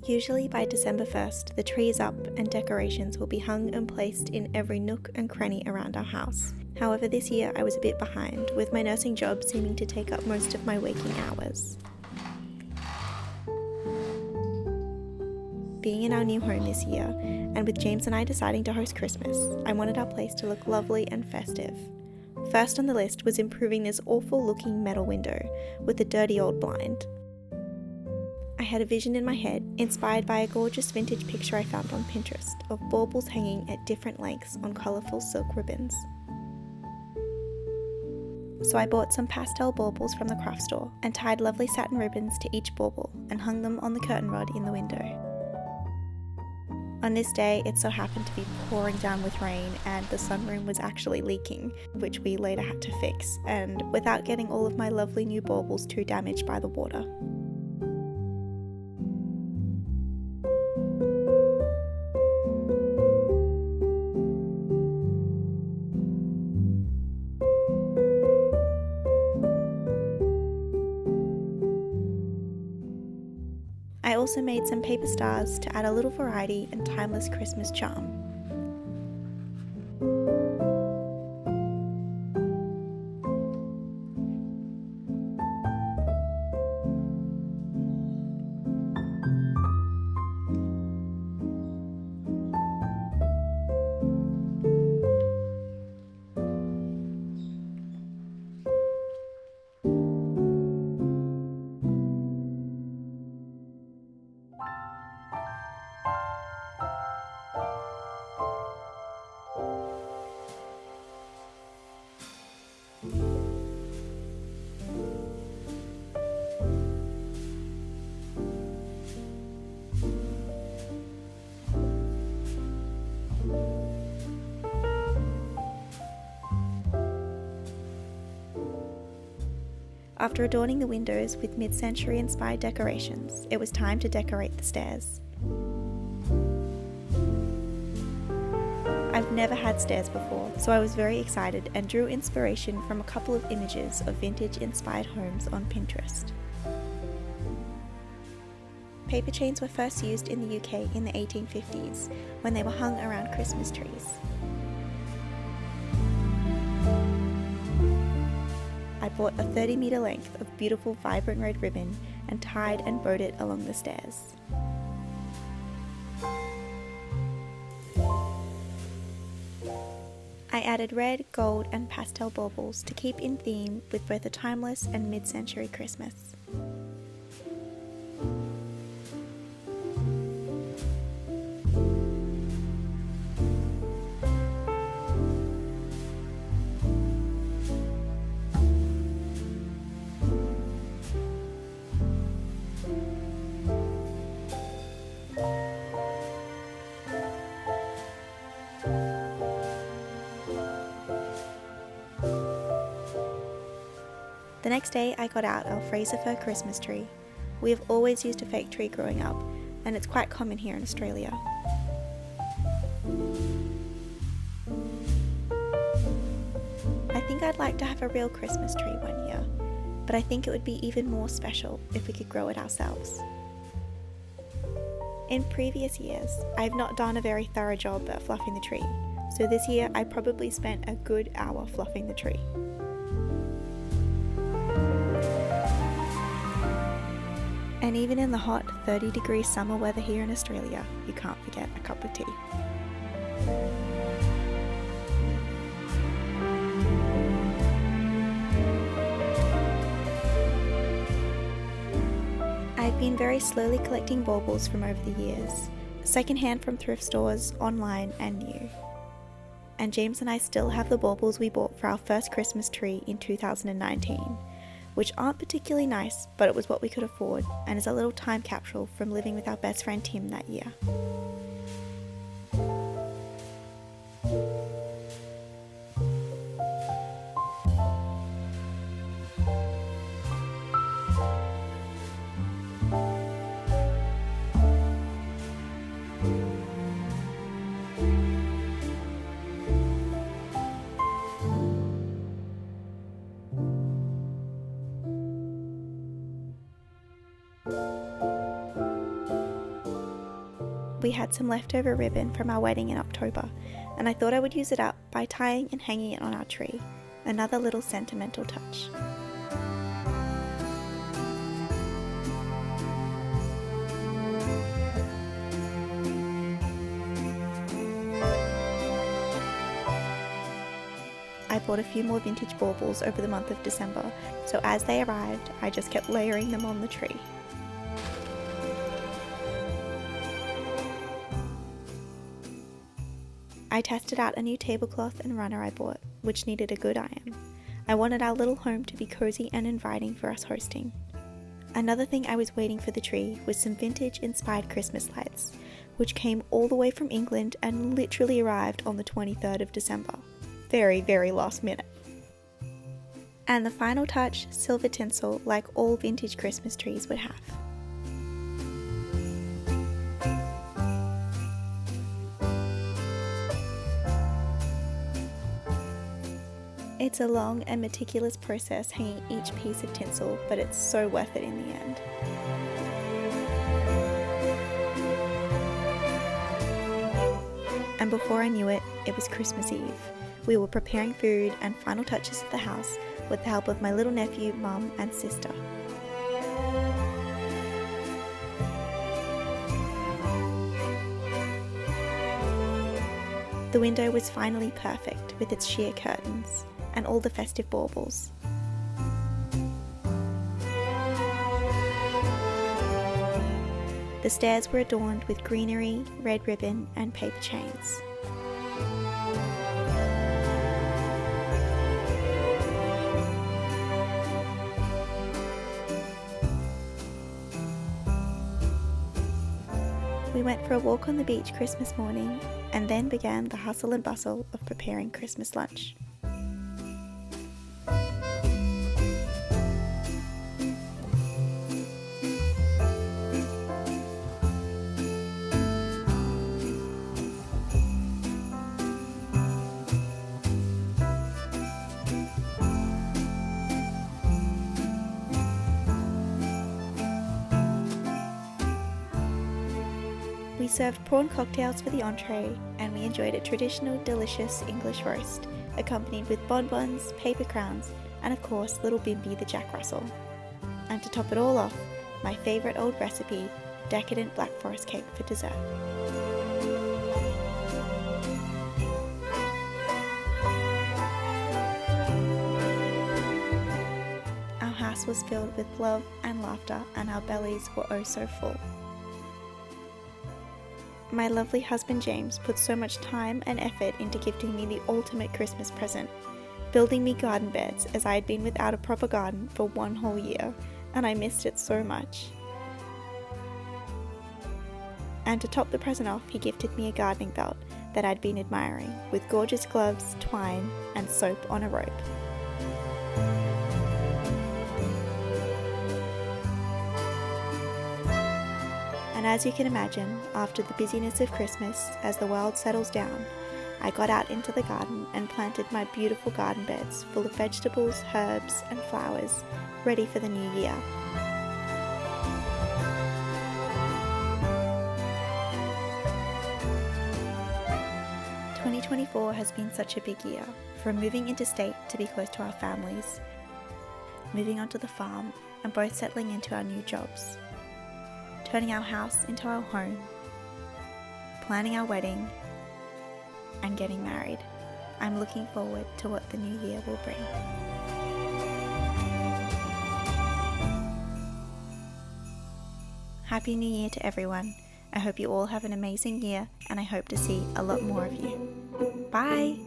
Usually by December 1st, the tree is up and decorations will be hung and placed in every nook and cranny around our house. However, this year I was a bit behind, with my nursing job seeming to take up most of my waking hours. Being in our new home this year, and with James and I deciding to host Christmas, I wanted our place to look lovely and festive. First on the list was improving this awful looking metal window with a dirty old blind. I had a vision in my head, inspired by a gorgeous vintage picture I found on Pinterest of baubles hanging at different lengths on colourful silk ribbons. So I bought some pastel baubles from the craft store and tied lovely satin ribbons to each bauble and hung them on the curtain rod in the window. On this day, it so happened to be pouring down with rain and the sunroom was actually leaking, which we later had to fix, and without getting all of my lovely new baubles too damaged by the water. I also made some paper stars to add a little variety and timeless Christmas charm. After adorning the windows with mid-century inspired decorations, it was time to decorate the stairs. I've never had stairs before, so I was very excited and drew inspiration from a couple of images of vintage-inspired homes on Pinterest. Paper chains were first used in the UK in the 1850s, when they were hung around Christmas trees. I bought a 30-metre length of beautiful vibrant red ribbon and tied and bowed it along the stairs. I added red, gold and pastel baubles to keep in theme with both a timeless and mid-century Christmas. The next day I got out our Fraser fir Christmas tree. We have always used a fake tree growing up, and it's quite common here in Australia. I think I'd like to have a real Christmas tree one year, but I think it would be even more special if we could grow it ourselves. In previous years, I have not done a very thorough job at fluffing the tree, so this year I probably spent a good hour fluffing the tree. And even in the hot 30-degree summer weather here in Australia, you can't forget a cup of tea. I've been very slowly collecting baubles from over the years, secondhand from thrift stores, online and new. And James and I still have the baubles we bought for our first Christmas tree in 2019. Which aren't particularly nice, but it was what we could afford and is a little time capsule from living with our best friend Tim that year. We had some leftover ribbon from our wedding in October, and I thought I would use it up by tying and hanging it on our tree. Another little sentimental touch. I bought a few more vintage baubles over the month of December, so as they arrived, I just kept layering them on the tree. I tested out a new tablecloth and runner I bought, which needed a good iron. I wanted our little home to be cozy and inviting for us hosting. Another thing I was waiting for the tree was some vintage-inspired Christmas lights, which came all the way from England and literally arrived on the 23rd of December. Very, very last minute. And the final touch, silver tinsel, like all vintage Christmas trees would have. It's a long and meticulous process hanging each piece of tinsel, but it's so worth it in the end. And before I knew it, it was Christmas Eve. We were preparing food and final touches of the house with the help of my little nephew, mum and sister. The window was finally perfect with its sheer curtains and all the festive baubles. The stairs were adorned with greenery, red ribbon and paper chains. We went for a walk on the beach Christmas morning and then began the hustle and bustle of preparing Christmas lunch. We served prawn cocktails for the entree, and we enjoyed a traditional, delicious English roast, accompanied with bonbons, paper crowns, and of course, little Bimby the Jack Russell. And to top it all off, my favourite old recipe, decadent Black Forest cake for dessert. Our house was filled with love and laughter, and our bellies were oh so full. My lovely husband James put so much time and effort into gifting me the ultimate Christmas present, building me garden beds as I had been without a proper garden for one whole year, and I missed it so much. And to top the present off, he gifted me a gardening belt that I'd been admiring, with gorgeous gloves, twine, and soap on a rope. And as you can imagine, after the busyness of Christmas, as the world settles down, I got out into the garden and planted my beautiful garden beds full of vegetables, herbs, and flowers, ready for the new year. "2024 has been such a big year, from moving interstate to be close to our families, moving onto the farm, and both settling into our new jobs, turning our house into our home, planning our wedding, and getting married. I'm looking forward to what the new year will bring." Happy New Year to everyone. I hope you all have an amazing year, and I hope to see a lot more of you. Bye!